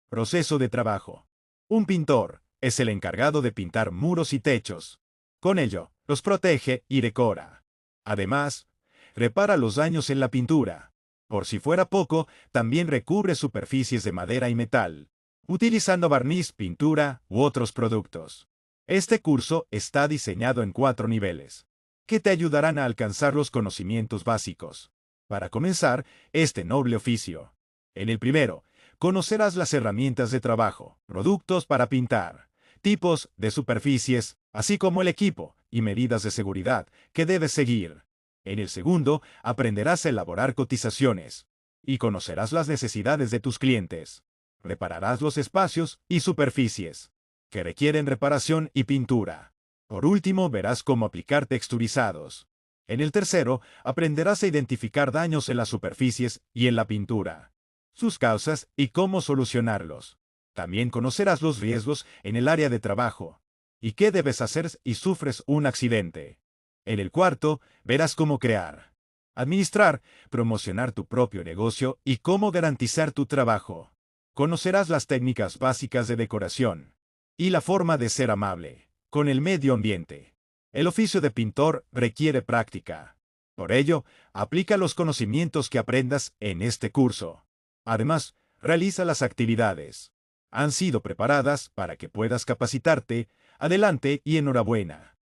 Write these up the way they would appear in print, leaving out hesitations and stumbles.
Proceso de trabajo. Un pintor es el encargado de pintar muros y techos. Con ello, los protege y decora. Además, repara los daños en la pintura. Por si fuera poco, también recubre superficies de madera y metal, utilizando barniz, pintura u otros productos. Este curso está diseñado en 4 niveles, que te ayudarán a alcanzar los conocimientos básicos para comenzar este noble oficio. En el primero, conocerás las herramientas de trabajo, productos para pintar, tipos de superficies, así como el equipo y medidas de seguridad que debes seguir. En el segundo, aprenderás a elaborar cotizaciones y conocerás las necesidades de tus clientes. Repararás los espacios y superficies que requieren reparación y pintura. Por último, verás cómo aplicar texturizados. En el tercero, aprenderás a identificar daños en las superficies y en la pintura, sus causas y cómo solucionarlos. También conocerás los riesgos en el área de trabajo y qué debes hacer si sufres un accidente. En el cuarto, verás cómo crear, administrar, promocionar tu propio negocio y cómo garantizar tu trabajo. Conocerás las técnicas básicas de decoración y la forma de ser amable con el medio ambiente. El oficio de pintor requiere práctica. Por ello, aplica los conocimientos que aprendas en este curso. Además, realiza las actividades. Han sido preparadas para que puedas capacitarte. Adelante y enhorabuena.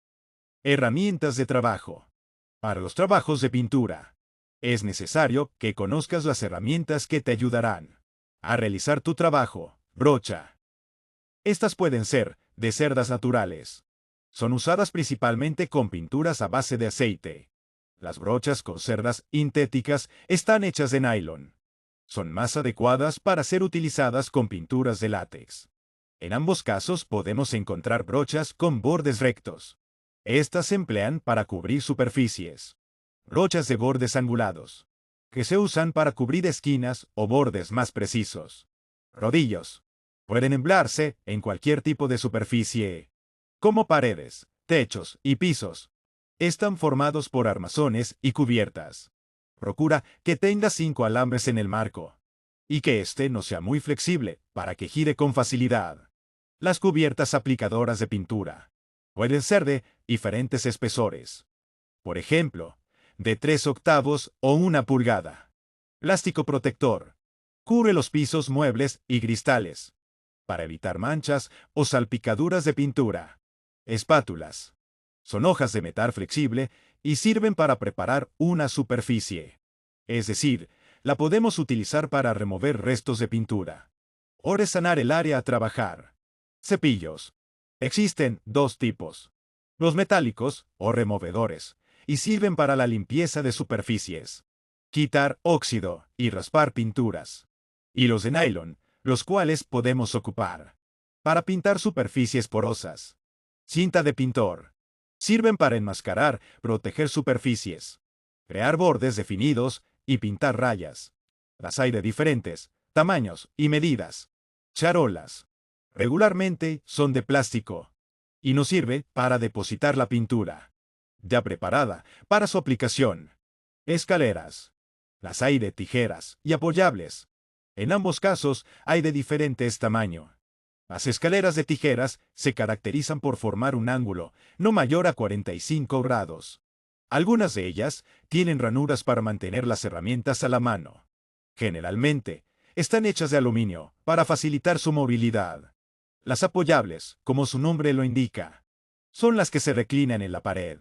Herramientas de trabajo. Para los trabajos de pintura, es necesario que conozcas las herramientas que te ayudarán a realizar tu trabajo. Brocha. Estas pueden ser de cerdas naturales. Son usadas principalmente con pinturas a base de aceite. Las brochas con cerdas sintéticas están hechas de nylon. Son más adecuadas para ser utilizadas con pinturas de látex. En ambos casos podemos encontrar brochas con bordes rectos. Estas se emplean para cubrir superficies. Brochas de bordes angulados, que se usan para cubrir esquinas o bordes más precisos. Rodillos. Pueden emplearse en cualquier tipo de superficie, como paredes, techos y pisos. Están formados por armazones y cubiertas. Procura que tenga 5 alambres en el marco y que éste no sea muy flexible para que gire con facilidad. Las cubiertas aplicadoras de pintura pueden ser de diferentes espesores. Por ejemplo, de 3/8 o 1 pulgada. Plástico protector. Cubre los pisos, muebles y cristales para evitar manchas o salpicaduras de pintura. Espátulas. Son hojas de metal flexible y sirven para preparar una superficie. Es decir, la podemos utilizar para remover restos de pintura o resanar el área a trabajar. Cepillos. Existen 2 tipos. Los metálicos o removedores, y sirven para la limpieza de superficies, quitar óxido y raspar pinturas. Y los de nylon, los cuales podemos ocupar para pintar superficies porosas. Cinta de pintor. Sirven para enmascarar, proteger superficies, crear bordes definidos y pintar rayas. Las hay de diferentes tamaños y medidas. Charolas. Regularmente son de plástico y nos sirve para depositar la pintura, ya preparada para su aplicación. Escaleras. Las hay de tijeras y apoyables. En ambos casos hay de diferentes tamaños. Las escaleras de tijeras se caracterizan por formar un ángulo no mayor a 45 grados. Algunas de ellas tienen ranuras para mantener las herramientas a la mano. Generalmente, están hechas de aluminio para facilitar su movilidad. Las apoyables, como su nombre lo indica, son las que se reclinan en la pared.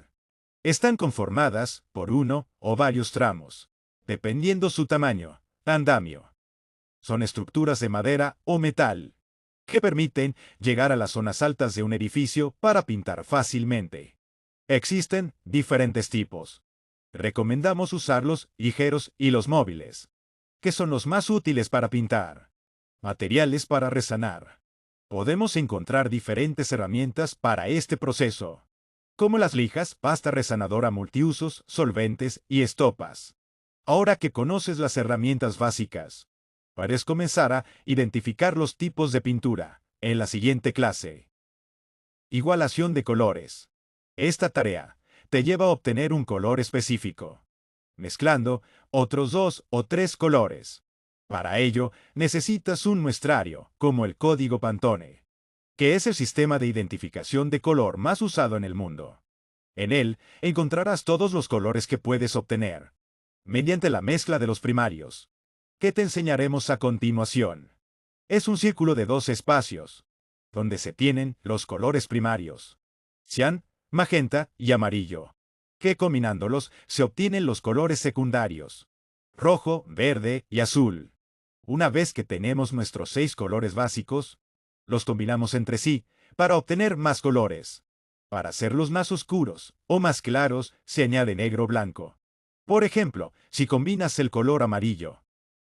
Están conformadas por uno o varios tramos, dependiendo su tamaño, andamio. Son estructuras de madera o metal que permiten llegar a las zonas altas de un edificio para pintar fácilmente. Existen diferentes tipos. Recomendamos usar los ligeros y los móviles, que son los más útiles para pintar. Materiales para resanar. Podemos encontrar diferentes herramientas para este proceso, como las lijas, pasta resanadora multiusos, solventes y estopas. Ahora que conoces las herramientas básicas, puedes comenzar a identificar los tipos de pintura en la siguiente clase. Igualación de colores. Esta tarea te lleva a obtener un color específico, mezclando otros 2 o 3 colores. Para ello, necesitas un muestrario, como el código Pantone, que es el sistema de identificación de color más usado en el mundo. En él, encontrarás todos los colores que puedes obtener, mediante la mezcla de los primarios, que te enseñaremos a continuación. Es un círculo de dos espacios, donde se tienen los colores primarios, cian, magenta y amarillo, que combinándolos se obtienen los colores secundarios, rojo, verde y azul. Una vez que tenemos nuestros 6 colores básicos, los combinamos entre sí para obtener más colores. Para hacerlos más oscuros o más claros, se añade negro o blanco. Por ejemplo, si combinas el color amarillo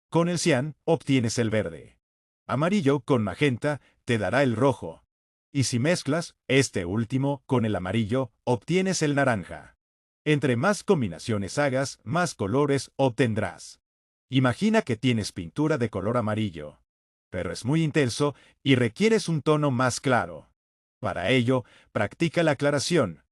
con el cian, obtienes el verde. Amarillo con magenta te dará el rojo. Y si mezclas este último con el amarillo, obtienes el naranja. Entre más combinaciones hagas, más colores obtendrás. Imagina que tienes pintura de color amarillo, pero es muy intenso y requieres un tono más claro. Para ello, practica la aclaración.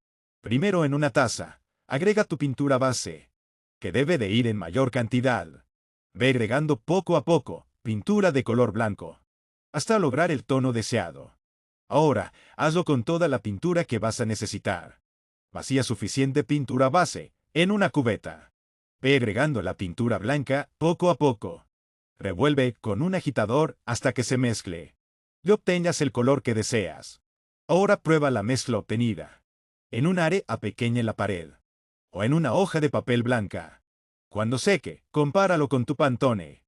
Primero en una taza, agrega tu pintura base, que debe de ir en mayor cantidad. Ve agregando poco a poco pintura de color blanco, hasta lograr el tono deseado. Ahora, hazlo con toda la pintura que vas a necesitar. Vacía suficiente pintura base en una cubeta. Ve agregando la pintura blanca poco a poco. Revuelve con un agitador hasta que se mezcle y obtengas el color que deseas. Ahora prueba la mezcla obtenida en un área pequeña en la pared o en una hoja de papel blanca. Cuando seque, compáralo con tu Pantone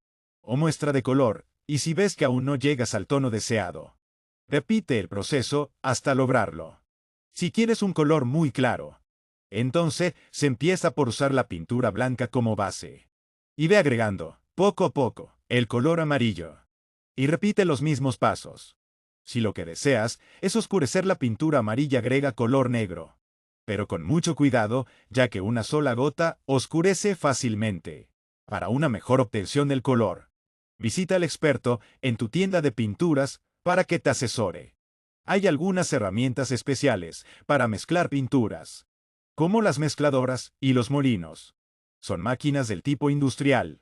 o muestra de color, y si ves que aún no llegas al tono deseado, repite el proceso hasta lograrlo. Si quieres un color muy claro, entonces se empieza por usar la pintura blanca como base. Y ve agregando, poco a poco, el color amarillo. Y repite los mismos pasos. Si lo que deseas es oscurecer la pintura amarilla, agrega color negro. Pero con mucho cuidado, ya que una sola gota oscurece fácilmente. Para una mejor obtención del color, visita al experto en tu tienda de pinturas para que te asesore. Hay algunas herramientas especiales para mezclar pinturas, como las mezcladoras y los molinos. Son máquinas del tipo industrial,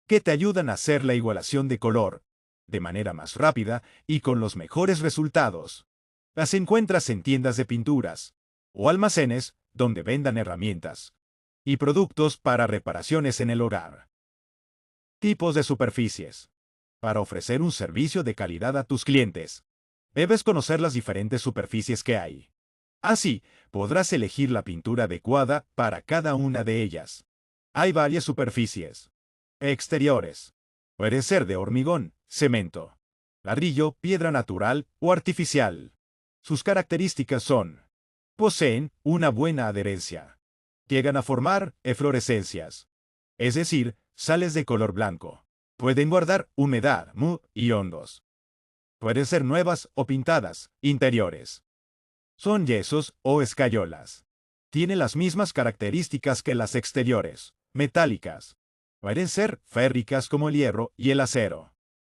que te ayudan a hacer la igualación de color, de manera más rápida y con los mejores resultados. Las encuentras en tiendas de pinturas, o almacenes donde vendan herramientas y productos para reparaciones en el hogar. Tipos de superficies. Para ofrecer un servicio de calidad a tus clientes, debes conocer las diferentes superficies que hay. Así, podrás elegir la pintura adecuada para cada una de ellas. Hay varias superficies. Exteriores. Puede ser de hormigón, cemento, ladrillo, piedra natural o artificial. Sus características son: poseen una buena adherencia. Llegan a formar eflorescencias, es decir, sales de color blanco. Pueden guardar humedad, y hongos. Pueden ser nuevas o pintadas, interiores. Son yesos o escayolas. Tienen las mismas características que las exteriores, metálicas. Pueden ser férricas como el hierro y el acero.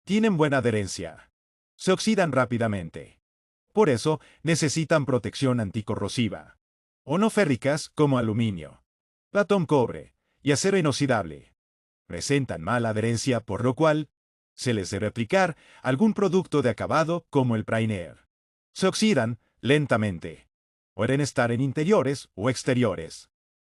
Tienen buena adherencia. Se oxidan rápidamente. Por eso, necesitan protección anticorrosiva. O no férricas como aluminio, latón, cobre y acero inoxidable. Presentan mala adherencia, por lo cual se les debe aplicar algún producto de acabado como el primer. Se oxidan lentamente. Pueden estar en interiores o exteriores.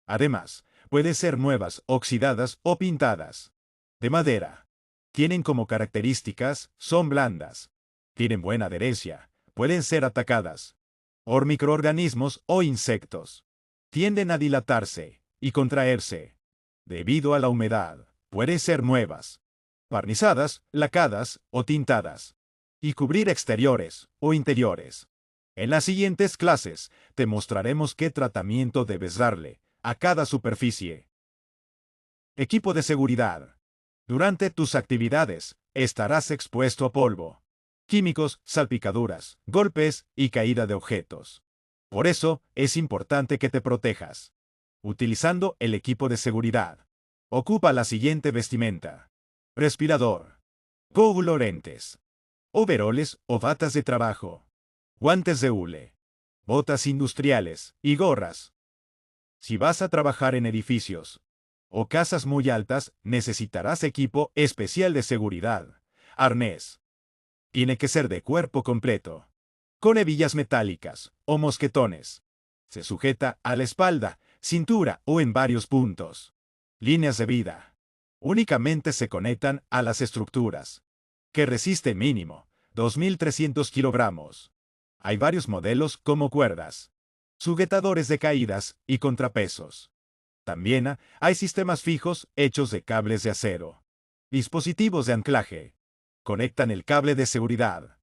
Además, pueden ser nuevas, oxidadas o pintadas. De madera. Tienen como características, son blandas. Tienen buena adherencia. Pueden ser atacadas por microorganismos o insectos. Tienden a dilatarse y contraerse debido a la humedad. Pueden ser nuevas, barnizadas, lacadas o tintadas. Y cubrir exteriores o interiores. En las siguientes clases, te mostraremos qué tratamiento debes darle a cada superficie. Equipo de seguridad. Durante tus actividades, estarás expuesto a polvo, químicos, salpicaduras, golpes y caída de objetos. Por eso, es importante que te protejas. Utilizando el equipo de seguridad, ocupa la siguiente vestimenta: respirador, gógulo, lentes, overoles o batas de trabajo, guantes de hule, botas industriales y gorras. Si vas a trabajar en edificios, o casas muy altas, necesitarás equipo especial de seguridad. Arnés. Tiene que ser de cuerpo completo, con hebillas metálicas o mosquetones. Se sujeta a la espalda, cintura o en varios puntos. Líneas de vida. Únicamente se conectan a las estructuras, que resiste mínimo 2.300 kilogramos. Hay varios modelos como cuerdas, sujetadores de caídas y contrapesos. También hay sistemas fijos hechos de cables de acero. Dispositivos de anclaje. Conectan el cable de seguridad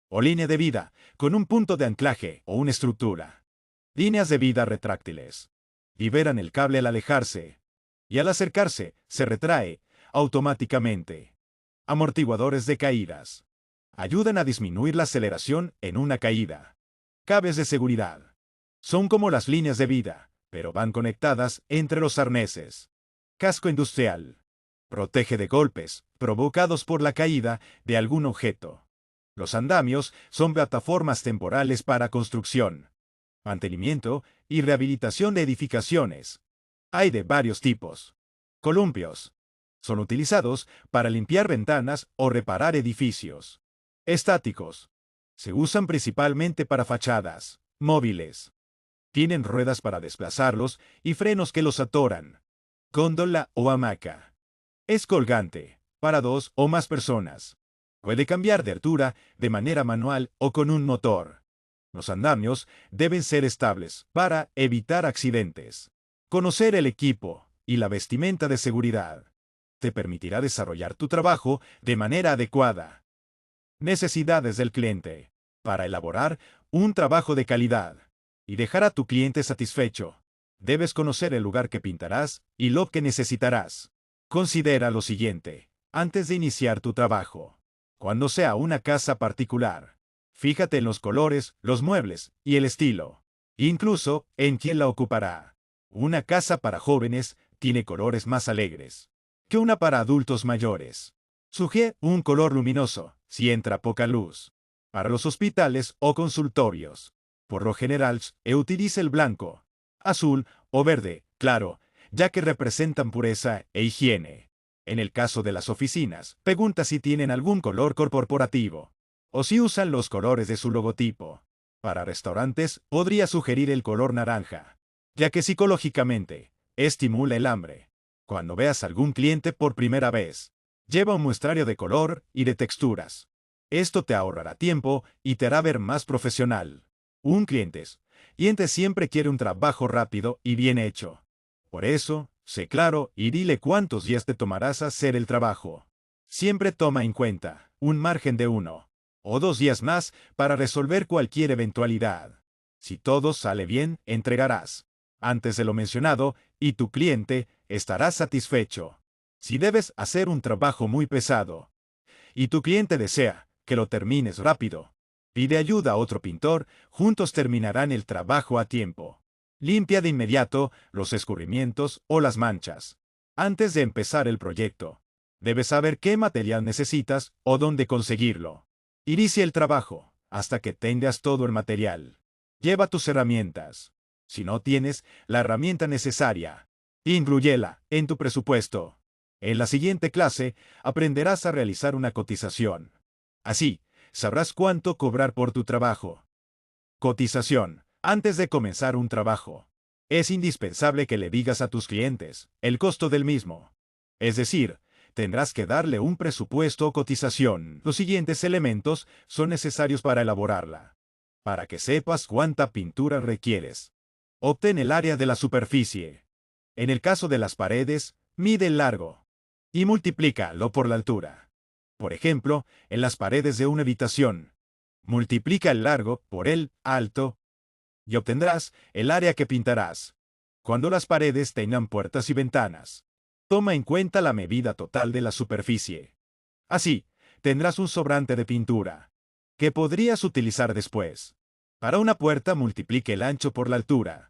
o línea de vida con un punto de anclaje o una estructura. Líneas de vida retráctiles. Liberan el cable al alejarse y al acercarse se retrae automáticamente. Amortiguadores de caídas. Ayudan a disminuir la aceleración en una caída. Cables de seguridad. Son como las líneas de vida, pero van conectadas entre los arneses. Casco industrial. Protege de golpes provocados por la caída de algún objeto. Los andamios son plataformas temporales para construcción, mantenimiento y rehabilitación de edificaciones. Hay de varios tipos. Columpios. Son utilizados para limpiar ventanas o reparar edificios. Estáticos. Se usan principalmente para fachadas móviles. Tienen ruedas para desplazarlos y frenos que los atoran. Góndola o hamaca. Es colgante, para 2 o más personas. Puede cambiar de altura de manera manual o con un motor. Los andamios deben ser estables para evitar accidentes. Conocer el equipo y la vestimenta de seguridad te permitirá desarrollar tu trabajo de manera adecuada. Necesidades del cliente. Para elaborar un trabajo de calidad y dejar a tu cliente satisfecho, debes conocer el lugar que pintarás y lo que necesitarás. Considera lo siguiente antes de iniciar tu trabajo. Cuando sea una casa particular, fíjate en los colores, los muebles y el estilo. Incluso en quién la ocupará. Una casa para jóvenes tiene colores más alegres que una para adultos mayores. Sugiere un color luminoso si entra poca luz. Para los hospitales o consultorios, por lo general, utiliza el blanco, azul o verde, claro, ya que representan pureza e higiene. En el caso de las oficinas, pregunta si tienen algún color corporativo o si usan los colores de su logotipo. Para restaurantes, podría sugerir el color naranja, ya que psicológicamente estimula el hambre. Cuando veas a algún cliente por primera vez, lleva un muestrario de color y de texturas. Esto te ahorrará tiempo y te hará ver más profesional. Un cliente siempre quiere un trabajo rápido y bien hecho. Por eso, sé claro y dile cuántos días te tomarás hacer el trabajo. Siempre toma en cuenta un margen de 1 o 2 días más para resolver cualquier eventualidad. Si todo sale bien, entregarás antes de lo mencionado y tu cliente estará satisfecho. Si debes hacer un trabajo muy pesado y tu cliente desea que lo termines rápido, pide ayuda a otro pintor, juntos terminarán el trabajo a tiempo. Limpia de inmediato los escurrimientos o las manchas. Antes de empezar el proyecto, debes saber qué material necesitas o dónde conseguirlo. Inicia el trabajo hasta que tengas todo el material. Lleva tus herramientas. Si no tienes la herramienta necesaria, inclúyela en tu presupuesto. En la siguiente clase aprenderás a realizar una cotización. Así, sabrás cuánto cobrar por tu trabajo. Cotización. Antes de comenzar un trabajo, es indispensable que le digas a tus clientes el costo del mismo. Es decir, tendrás que darle un presupuesto o cotización. Los siguientes elementos son necesarios para elaborarla. Para que sepas cuánta pintura requieres. Obtén el área de la superficie. En el caso de las paredes, mide el largo y multiplícalo por la altura. Por ejemplo, en las paredes de una habitación, multiplica el largo por el alto y obtendrás el área que pintarás. Cuando las paredes tengan puertas y ventanas, toma en cuenta la medida total de la superficie. Así, tendrás un sobrante de pintura que podrías utilizar después. Para una puerta, multiplica el ancho por la altura.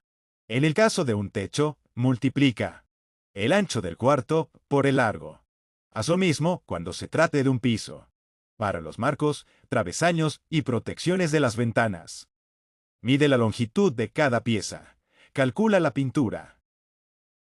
En el caso de un techo, multiplica el ancho del cuarto por el largo. Haz lo mismo cuando se trate de un piso. Para los marcos, travesaños y protecciones de las ventanas. Mide la longitud de cada pieza. Calcula la pintura.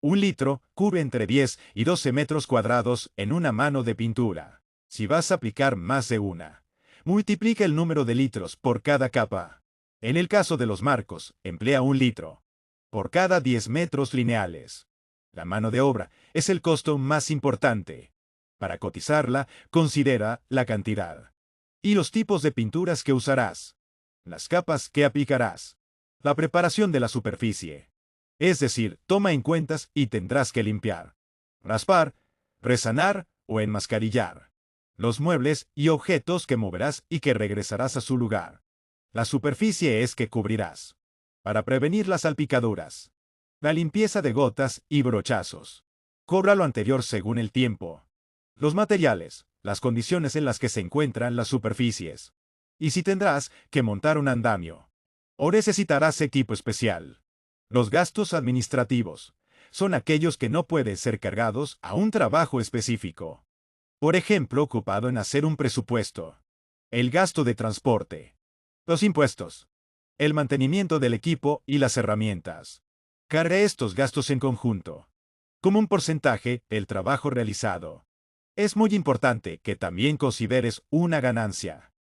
Un litro cubre entre 10 y 12 metros cuadrados en una mano de pintura. Si vas a aplicar más de una, multiplica el número de litros por cada capa. En el caso de los marcos, emplea un litro por cada 10 metros lineales. La mano de obra es el costo más importante. Para cotizarla, considera la cantidad y los tipos de pinturas que usarás, las capas que aplicarás, la preparación de la superficie. Es decir, toma en cuentas y tendrás que limpiar, raspar, resanar o enmascarillar los muebles y objetos que moverás y que regresarás a su lugar. La superficie es que cubrirás. Para prevenir las salpicaduras, la limpieza de gotas y brochazos. Cobra lo anterior según el tiempo, los materiales, las condiciones en las que se encuentran las superficies. Y si tendrás que montar un andamio o necesitarás equipo especial. Los gastos administrativos son aquellos que no pueden ser cargados a un trabajo específico. Por ejemplo, ocupado en hacer un presupuesto. El gasto de transporte. Los impuestos. El mantenimiento del equipo y las herramientas. Cargue estos gastos en conjunto, como un porcentaje del trabajo realizado. Es muy importante que también consideres una ganancia.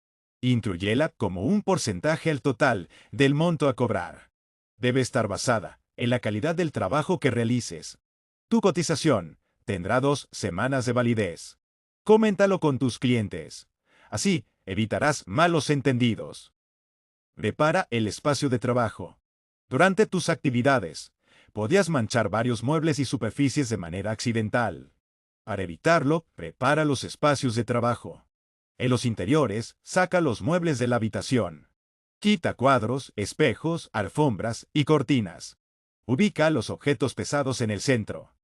Intrúyela como un porcentaje al total del monto a cobrar. Debe estar basada en la calidad del trabajo que realices. Tu cotización tendrá 2 semanas de validez. Coméntalo con tus clientes. Así, evitarás malos entendidos. Prepara el espacio de trabajo. Durante tus actividades, podías manchar varios muebles y superficies de manera accidental. Para evitarlo, prepara los espacios de trabajo. En los interiores, saca los muebles de la habitación. Quita cuadros, espejos, alfombras y cortinas. Ubica los objetos pesados en el centro.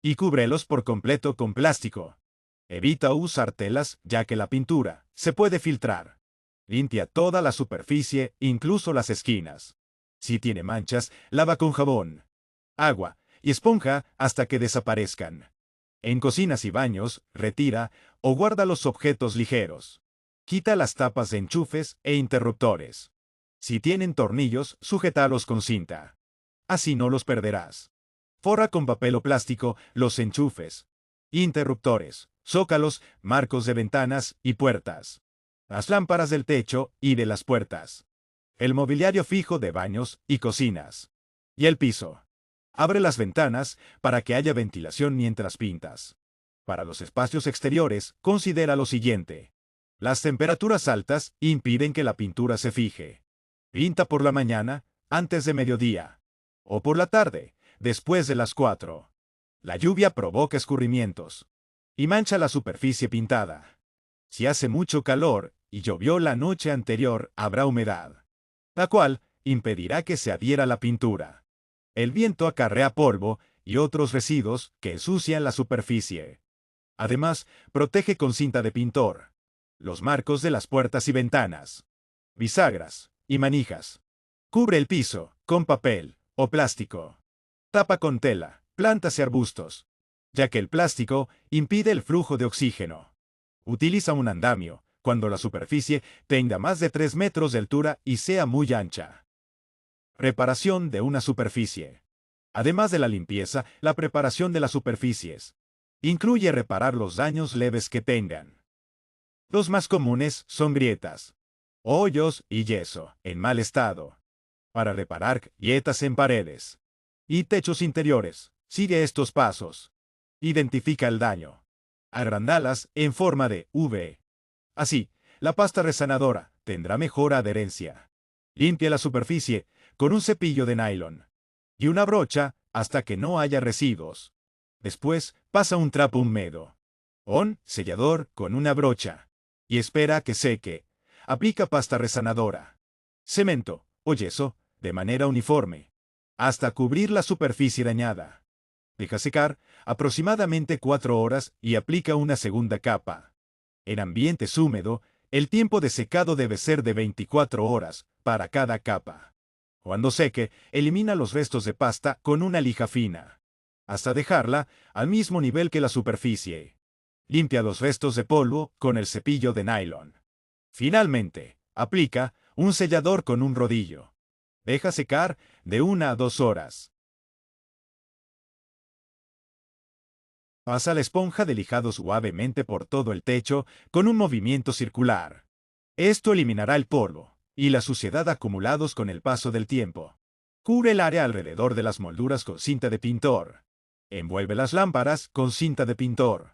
Y cúbrelos por completo con plástico. Evita usar telas, ya que la pintura se puede filtrar. Limpia toda la superficie, incluso las esquinas. Si tiene manchas, lava con jabón, agua y esponja hasta que desaparezcan. En cocinas y baños, retira o guarda los objetos ligeros. Quita las tapas de enchufes e interruptores. Si tienen tornillos, sujétalos con cinta. Así no los perderás. Forra con papel o plástico los enchufes, interruptores, zócalos, marcos de ventanas y puertas, las lámparas del techo y de las puertas, el mobiliario fijo de baños y cocinas, y el piso. Abre las ventanas para que haya ventilación mientras pintas. Para los espacios exteriores, considera lo siguiente. Las temperaturas altas impiden que la pintura se fije. Pinta por la mañana, antes de mediodía, o por la tarde, después de las 4. La lluvia provoca escurrimientos y mancha la superficie pintada. Si hace mucho calor y llovió la noche anterior, habrá humedad, la cual impedirá que se adhiera la pintura. El viento acarrea polvo y otros residuos que ensucian la superficie. Además, protege con cinta de pintor los marcos de las puertas y ventanas, bisagras y manijas. Cubre el piso con papel o plástico. Tapa con tela, plantas y arbustos, ya que el plástico impide el flujo de oxígeno. Utiliza un andamio cuando la superficie tenga más de 3 metros de altura y sea muy ancha. Reparación de una superficie. Además de la limpieza, la preparación de las superficies incluye reparar los daños leves que tengan. Los más comunes son grietas, hoyos y yeso en mal estado. Para reparar grietas en paredes y techos interiores, sigue estos pasos. Identifica el daño. Agrandalas en forma de V. Así, la pasta resanadora tendrá mejor adherencia. Limpia la superficie con un cepillo de nylon y una brocha hasta que no haya residuos. Después, pasa un trapo húmedo o un sellador con una brocha y espera a que seque. Aplica pasta resanadora, cemento o yeso de manera uniforme hasta cubrir la superficie dañada. Deja secar aproximadamente 4 horas y aplica una segunda capa. En ambientes húmedos, el tiempo de secado debe ser de 24 horas para cada capa. Cuando seque, elimina los restos de pasta con una lija fina, hasta dejarla al mismo nivel que la superficie. Limpia los restos de polvo con el cepillo de nylon. Finalmente, aplica un sellador con un rodillo. Deja secar de 1 a 2 horas. Pasa la esponja de lijado suavemente por todo el techo con un movimiento circular. Esto eliminará el polvo y la suciedad acumulados con el paso del tiempo. Cubre el área alrededor de las molduras con cinta de pintor. Envuelve las lámparas con cinta de pintor.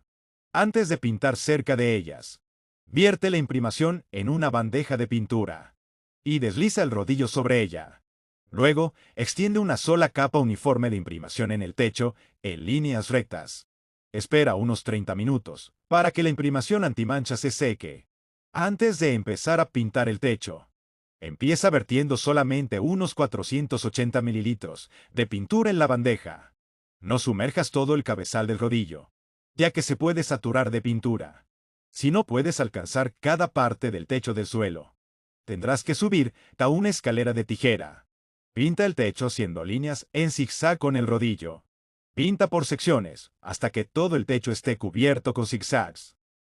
Antes de pintar cerca de ellas, vierte la imprimación en una bandeja de pintura y desliza el rodillo sobre ella. Luego, extiende una sola capa uniforme de imprimación en el techo, en líneas rectas. Espera unos 30 minutos, para que la imprimación antimancha se seque. Antes de empezar a pintar el techo, empieza vertiendo solamente unos 480 mililitros de pintura en la bandeja. No sumerjas todo el cabezal del rodillo, ya que se puede saturar de pintura. Si no puedes alcanzar cada parte del techo del suelo, tendrás que subir a una escalera de tijera. Pinta el techo haciendo líneas en zigzag con el rodillo. Pinta por secciones, hasta que todo el techo esté cubierto con zigzags.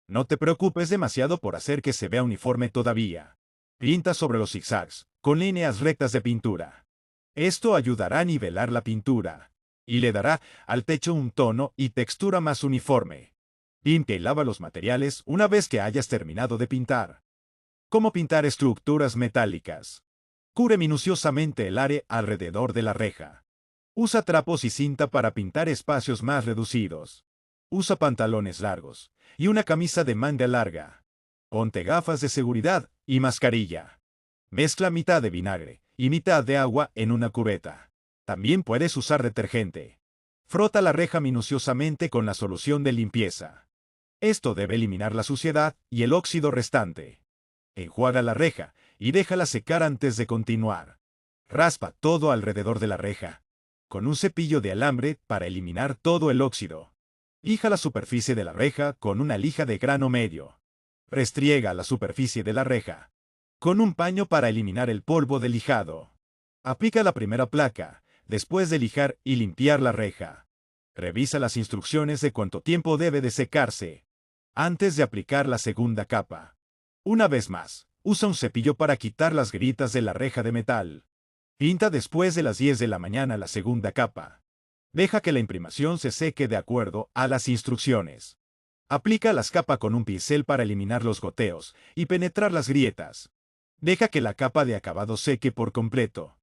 No te preocupes demasiado por hacer que se vea uniforme todavía. Pinta sobre los zigzags, con líneas rectas de pintura. Esto ayudará a nivelar la pintura, y le dará al techo un tono y textura más uniforme. Limpia y lava los materiales una vez que hayas terminado de pintar. ¿Cómo pintar estructuras metálicas? Cubre minuciosamente el área alrededor de la reja. Usa trapos y cinta para pintar espacios más reducidos. Usa pantalones largos y una camisa de manga larga. Ponte gafas de seguridad y mascarilla. Mezcla mitad de vinagre y mitad de agua en una cubeta. También puedes usar detergente. Frota la reja minuciosamente con la solución de limpieza. Esto debe eliminar la suciedad y el óxido restante. Enjuaga la reja y déjala secar antes de continuar. Raspa todo alrededor de la reja con un cepillo de alambre para eliminar todo el óxido. Lija la superficie de la reja con una lija de grano medio. Restriega la superficie de la reja con un paño para eliminar el polvo de lijado. Aplica la primera placa, después de lijar y limpiar la reja. Revisa las instrucciones de cuánto tiempo debe de secarse antes de aplicar la segunda capa. Una vez más, usa un cepillo para quitar las grietas de la reja de metal. Pinta después de las 10 de la mañana la segunda capa. Deja que la imprimación se seque de acuerdo a las instrucciones. Aplica las capas con un pincel para eliminar los goteos y penetrar las grietas. Deja que la capa de acabado seque por completo.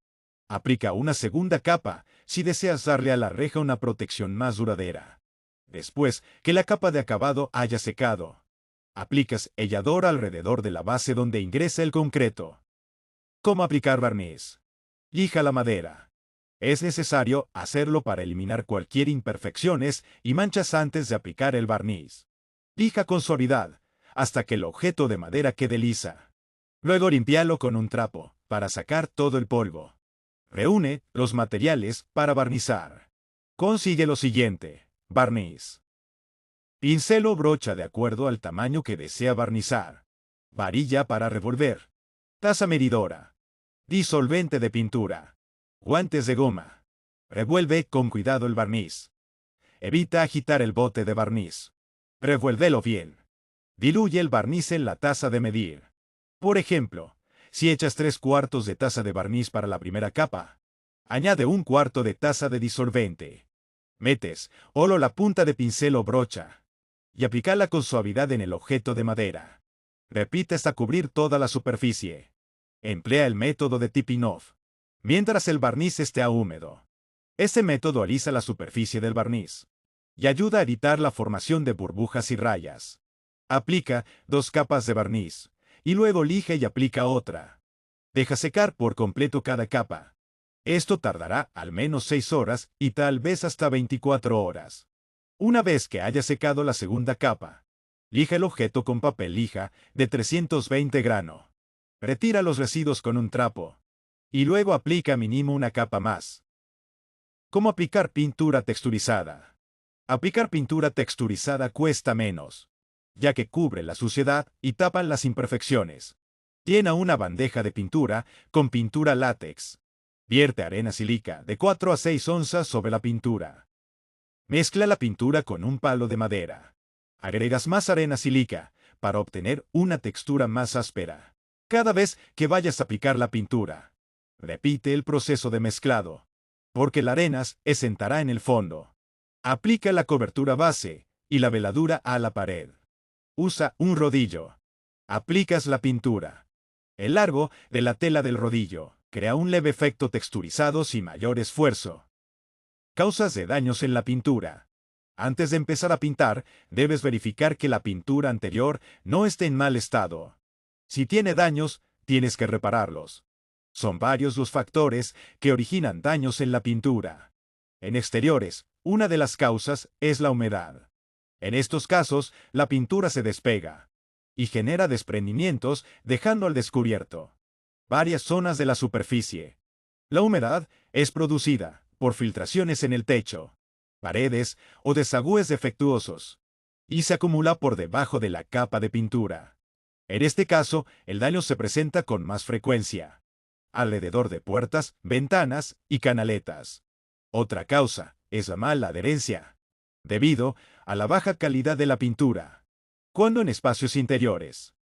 Aplica una segunda capa si deseas darle a la reja una protección más duradera. Después que la capa de acabado haya secado, aplicas sellador alrededor de la base donde ingresa el concreto. ¿Cómo aplicar barniz? Lija la madera. Es necesario hacerlo para eliminar cualquier imperfecciones y manchas antes de aplicar el barniz. Lija con suavidad, hasta que el objeto de madera quede lisa. Luego limpialo con un trapo, para sacar todo el polvo. Reúne los materiales para barnizar. Consigue lo siguiente: barniz, pincel o brocha de acuerdo al tamaño que desea barnizar, varilla para revolver, taza medidora, disolvente de pintura, guantes de goma. Revuelve con cuidado el barniz. Evita agitar el bote de barniz. Revuélvelo bien. Diluye el barniz en la taza de medir. Por ejemplo, si echas 3/4 de taza de barniz para la primera capa, añade 1/4 de taza de disolvente. Metes solo la punta de pincel o brocha y aplícala con suavidad en el objeto de madera. Repite hasta cubrir toda la superficie. Emplea el método de tipping off mientras el barniz esté húmedo. Este método alisa la superficie del barniz y ayuda a evitar la formación de burbujas y rayas. Aplica 2 capas de barniz y luego lija y aplica otra. Deja secar por completo cada capa. Esto tardará al menos 6 horas y tal vez hasta 24 horas. Una vez que haya secado la segunda capa, lija el objeto con papel lija de 320 grano. Retira los residuos con un trapo. Y luego aplica mínimo una capa más. ¿Cómo aplicar pintura texturizada? Aplicar pintura texturizada cuesta menos, ya que cubre la suciedad y tapa las imperfecciones. Llena una bandeja de pintura con pintura látex. Vierte arena sílica de 4 a 6 onzas sobre la pintura. Mezcla la pintura con un palo de madera. Agregas más arena sílica para obtener una textura más áspera. Cada vez que vayas a aplicar la pintura, repite el proceso de mezclado, porque la arena se sentará en el fondo. Aplica la cobertura base y la veladura a la pared. Usa un rodillo. Aplicas la pintura. El largo de la tela del rodillo crea un leve efecto texturizado sin mayor esfuerzo. Causas de daños en la pintura. Antes de empezar a pintar, debes verificar que la pintura anterior no esté en mal estado. Si tiene daños, tienes que repararlos. Son varios los factores que originan daños en la pintura. En exteriores, una de las causas es la humedad. En estos casos, la pintura se despega y genera desprendimientos, dejando al descubierto varias zonas de la superficie. La humedad es producida por filtraciones en el techo, paredes o desagües defectuosos, y se acumula por debajo de la capa de pintura. En este caso, el daño se presenta con más frecuencia alrededor de puertas, ventanas y canaletas. Otra causa es la mala adherencia, debido a la baja calidad de la pintura. Cuando en espacios interiores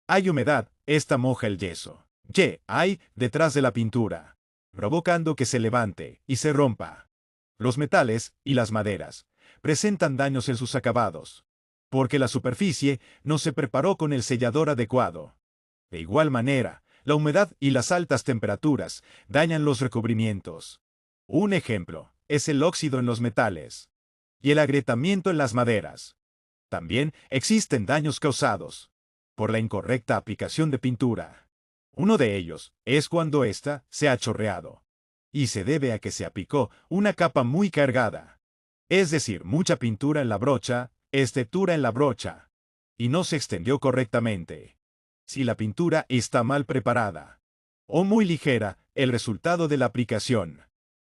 hay humedad, esta moja el yeso que hay detrás de la pintura, provocando que se levante y se rompa. Los metales y las maderas presentan daños en sus acabados, porque la superficie no se preparó con el sellador adecuado. De igual manera, la humedad y las altas temperaturas dañan los recubrimientos. Un ejemplo es el óxido en los metales y el agrietamiento en las maderas. También existen daños causados por la incorrecta aplicación de pintura. Uno de ellos es cuando ésta se ha chorreado, y se debe a que se aplicó una capa muy cargada, es decir, mucha pintura en la brocha, textura en la brocha, y no se extendió correctamente. Si la pintura está mal preparada o muy ligera, el resultado de la aplicación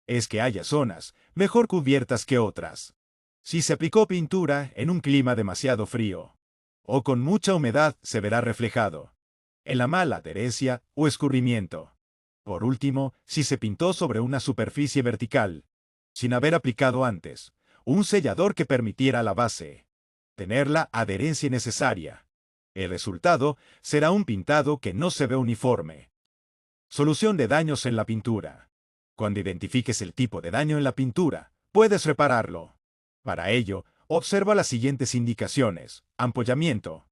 es que haya zonas mejor cubiertas que otras. Si se aplicó pintura en un clima demasiado frío o con mucha humedad, se verá reflejado en la mala adherencia o escurrimiento. Por último, si se pintó sobre una superficie vertical, sin haber aplicado antes un sellador que permitiera a la base tener la adherencia necesaria, el resultado será un pintado que no se ve uniforme. Solución de daños en la pintura. Cuando identifiques el tipo de daño en la pintura, puedes repararlo. Para ello, observa las siguientes indicaciones. Ampollamiento.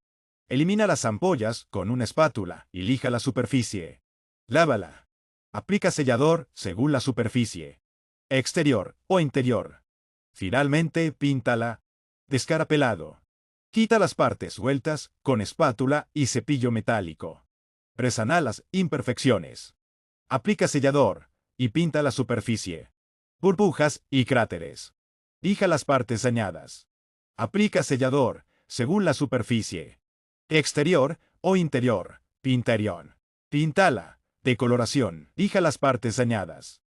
Elimina las ampollas con una espátula y lija la superficie. Lávala. Aplica sellador según la superficie, exterior o interior. Finalmente, píntala. Descarapelado. Quita las partes sueltas con espátula y cepillo metálico. Resana las imperfecciones. Aplica sellador y pinta la superficie. Burbujas y cráteres. Lija las partes dañadas. Aplica sellador según la superficie, exterior o interior. Pinterión. Píntala. Decoloración. Lija las partes dañadas.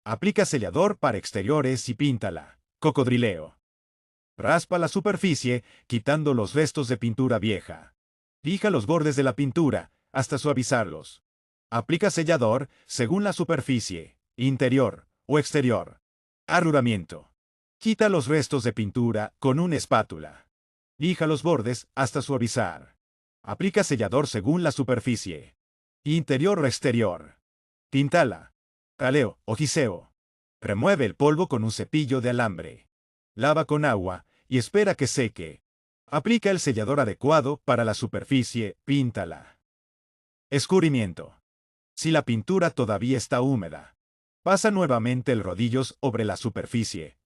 Aplica sellador para exteriores y píntala. Cocodrileo. Raspa la superficie, quitando los restos de pintura vieja. Lija los bordes de la pintura, hasta suavizarlos. Aplica sellador, según la superficie, interior o exterior. Arrugamiento. Quita los restos de pintura con una espátula. Lija los bordes hasta suavizar. Aplica sellador según la superficie, interior o exterior. Píntala. Taleo o giseo. Remueve el polvo con un cepillo de alambre. Lava con agua y espera que seque. Aplica el sellador adecuado para la superficie, píntala. Escurrimiento. Si la pintura todavía está húmeda, pasa nuevamente el rodillo sobre la superficie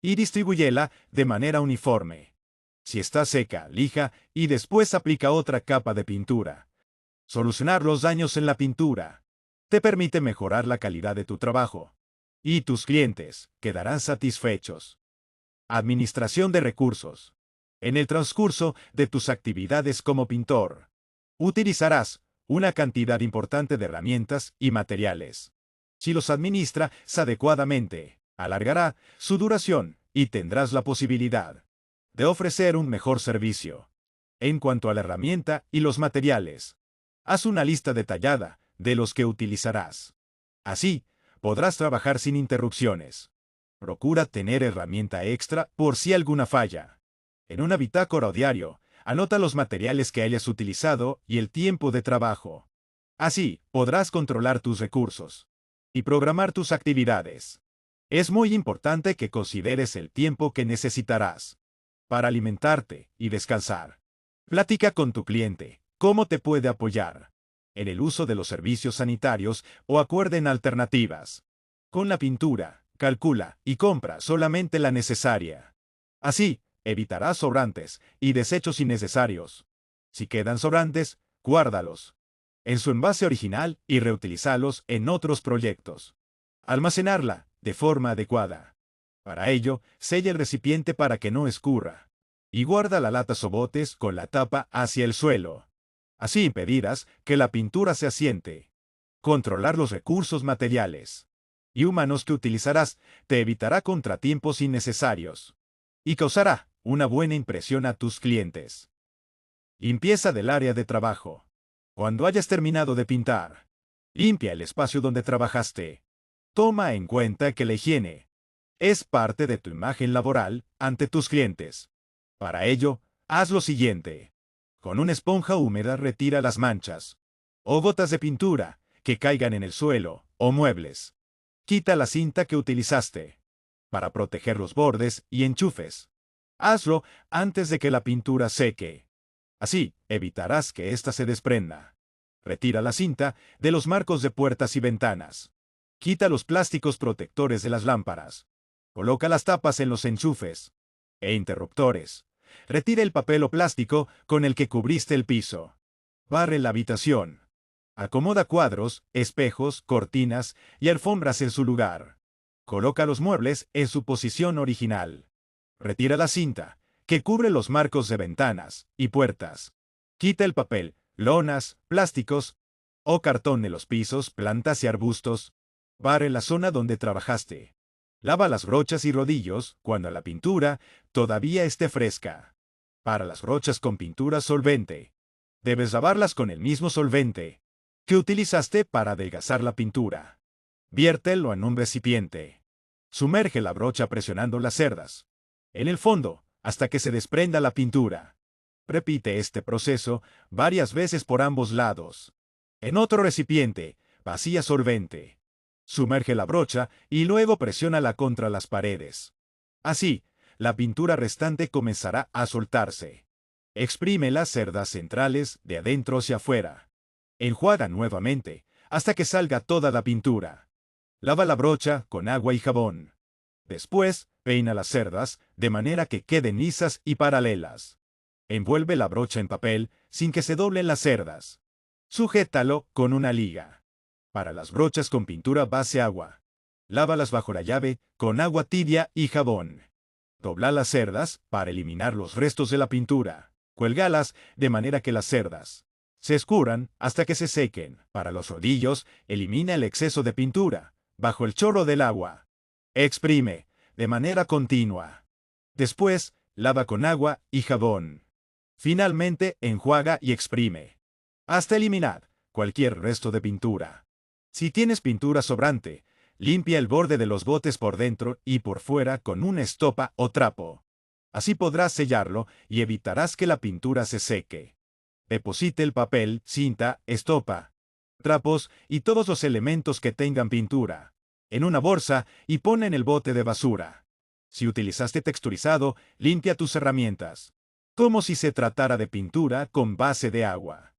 y distribúyela de manera uniforme. Si está seca, lija y después aplica otra capa de pintura. Solucionar los daños en la pintura te permite mejorar la calidad de tu trabajo, y tus clientes quedarán satisfechos. Administración de recursos. En el transcurso de tus actividades como pintor, utilizarás una cantidad importante de herramientas y materiales. Si los administras adecuadamente, alargará su duración y tendrás la posibilidad de ofrecer un mejor servicio. En cuanto a la herramienta y los materiales, haz una lista detallada de los que utilizarás. Así, podrás trabajar sin interrupciones. Procura tener herramienta extra por si alguna falla. En una bitácora o diario, anota los materiales que hayas utilizado y el tiempo de trabajo. Así, podrás controlar tus recursos y programar tus actividades. Es muy importante que consideres el tiempo que necesitarás para alimentarte y descansar. Platica con tu cliente cómo te puede apoyar en el uso de los servicios sanitarios o acuerden alternativas. Con la pintura, calcula y compra solamente la necesaria. Así, evitarás sobrantes y desechos innecesarios. Si quedan sobrantes, guárdalos en su envase original y reutilízalos en otros proyectos. Almacenarla de forma adecuada. Para ello, sella el recipiente para que no escurra. Y guarda la lata o botes con la tapa hacia el suelo. Así impedirás que la pintura se asiente. Controlar los recursos materiales y humanos que utilizarás te evitará contratiempos innecesarios y causará una buena impresión a tus clientes. Limpieza del área de trabajo. Cuando hayas terminado de pintar, limpia el espacio donde trabajaste. Toma en cuenta que la higiene es parte de tu imagen laboral ante tus clientes. Para ello, haz lo siguiente. Con una esponja húmeda retira las manchas o gotas de pintura que caigan en el suelo o muebles. Quita la cinta que utilizaste para proteger los bordes y enchufes. Hazlo antes de que la pintura seque. Así, evitarás que ésta se desprenda. Retira la cinta de los marcos de puertas y ventanas. Quita los plásticos protectores de las lámparas. Coloca las tapas en los enchufes e interruptores. Retira el papel o plástico con el que cubriste el piso. Barre la habitación. Acomoda cuadros, espejos, cortinas y alfombras en su lugar. Coloca los muebles en su posición original. Retira la cinta que cubre los marcos de ventanas y puertas. Quita el papel, lonas, plásticos o cartón de los pisos, plantas y arbustos. Barre la zona donde trabajaste. Lava las brochas y rodillos cuando la pintura todavía esté fresca. Para las brochas con pintura solvente, debes lavarlas con el mismo solvente que utilizaste para adelgazar la pintura. Viértelo en un recipiente. Sumerge la brocha presionando las cerdas en el fondo hasta que se desprenda la pintura. Repite este proceso varias veces por ambos lados. En otro recipiente, vacía solvente. Sumerge la brocha y luego presiónala contra las paredes. Así, la pintura restante comenzará a soltarse. Exprime las cerdas centrales de adentro hacia afuera. Enjuaga nuevamente hasta que salga toda la pintura. Lava la brocha con agua y jabón. Después, peina las cerdas de manera que queden lisas y paralelas. Envuelve la brocha en papel sin que se doblen las cerdas. Sujétalo con una liga. Para las brochas con pintura base agua, lávalas bajo la llave con agua tibia y jabón. Dobla las cerdas para eliminar los restos de la pintura. Cuélgalas de manera que las cerdas se escurran hasta que se sequen. Para los rodillos, elimina el exceso de pintura bajo el chorro del agua. Exprime de manera continua. Después, lava con agua y jabón. Finalmente, enjuaga y exprime hasta eliminar cualquier resto de pintura. Si tienes pintura sobrante, limpia el borde de los botes por dentro y por fuera con una estopa o trapo. Así podrás sellarlo y evitarás que la pintura se seque. Deposite el papel, cinta, estopa, trapos y todos los elementos que tengan pintura en una bolsa y pon en el bote de basura. Si utilizaste texturizado, limpia tus herramientas como si se tratara de pintura con base de agua.